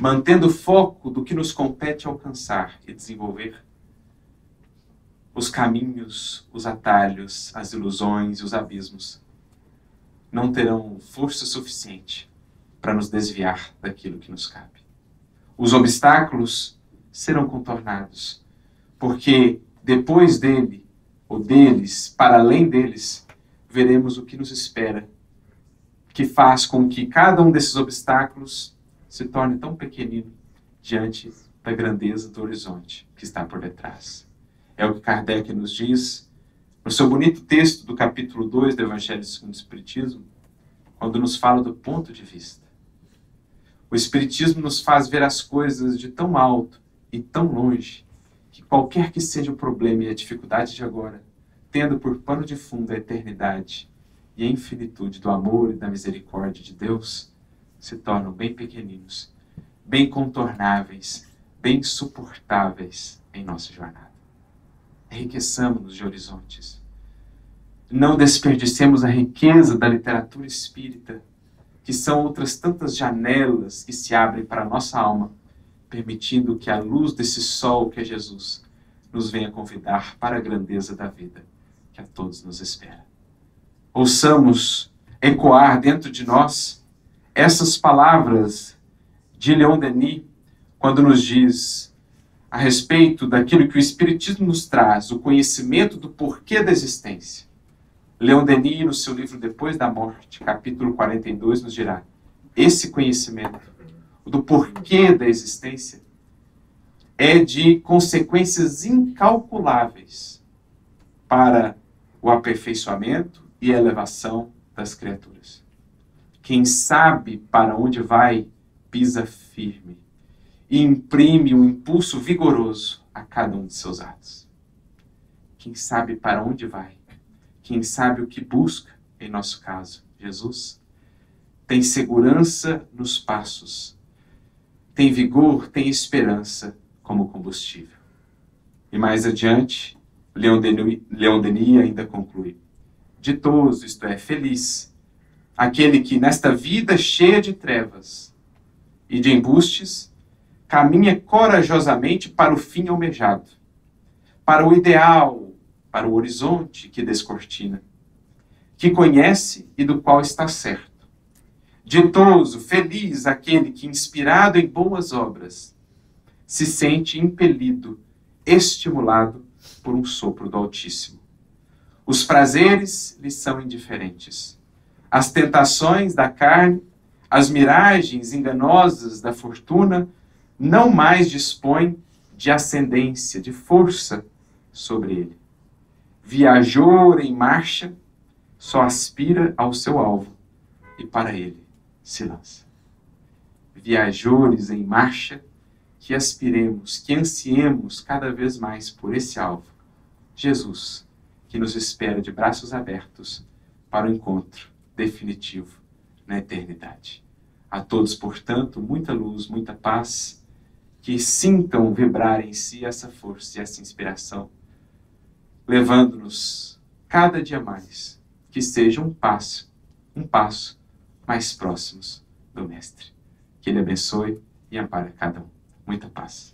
mantendo o foco do que nos compete alcançar e desenvolver, os caminhos, os atalhos, as ilusões e os abismos não terão força suficiente para nos desviar daquilo que nos cabe. Os obstáculos serão contornados, porque depois dele, ou deles, para além deles, veremos o que nos espera, que faz com que cada um desses obstáculos se torne tão pequenino diante da grandeza do horizonte que está por detrás. É o que Kardec nos diz no seu bonito texto do capítulo 2 do Evangelho segundo o Espiritismo, quando nos fala do ponto de vista. O Espiritismo nos faz ver as coisas de tão alto e tão longe, que qualquer que seja o problema e a dificuldade de agora, tendo por pano de fundo a eternidade e a infinitude do amor e da misericórdia de Deus, se tornam bem pequeninos, bem contornáveis, bem suportáveis em nossa jornada. Enriqueçamos-nos de horizontes. Não desperdicemos a riqueza da literatura espírita, que são outras tantas janelas que se abrem para a nossa alma, permitindo que a luz desse sol que é Jesus nos venha convidar para a grandeza da vida que a todos nos espera. Ouçamos ecoar dentro de nós essas palavras de Leon Denis, quando nos diz a respeito daquilo que o Espiritismo nos traz, o conhecimento do porquê da existência. Leon Denis, no seu livro Depois da Morte, capítulo 42, nos dirá: esse conhecimento do porquê da existência é de consequências incalculáveis para o aperfeiçoamento e a elevação das criaturas. Quem sabe para onde vai, pisa firme e imprime um impulso vigoroso a cada um de seus atos. Quem sabe para onde vai, quem sabe o que busca, em nosso caso, Jesus, tem segurança nos passos, tem vigor, tem esperança como combustível. E mais adiante, Leon Denis ainda conclui: ditoso, isto é, feliz, aquele que nesta vida cheia de trevas e de embustes, caminha corajosamente para o fim almejado, para o ideal, para o horizonte que descortina, que conhece e do qual está certo. Ditoso, feliz aquele que, inspirado em boas obras, se sente impelido, estimulado por um sopro do Altíssimo. Os prazeres lhe são indiferentes. As tentações da carne, as miragens enganosas da fortuna, não mais dispõem de ascendência, de força sobre ele. Viajor em marcha, só aspira ao seu alvo e para ele se lança. Viajores em marcha, que aspiremos, que ansiemos cada vez mais por esse alvo, Jesus, que nos espera de braços abertos para o encontro definitivo na eternidade. A todos, portanto, muita luz, muita paz, que sintam vibrar em si essa força e essa inspiração, levando-nos cada dia mais, que seja um passo mais próximos do Mestre. Que Ele abençoe e ampare cada um. Muita paz.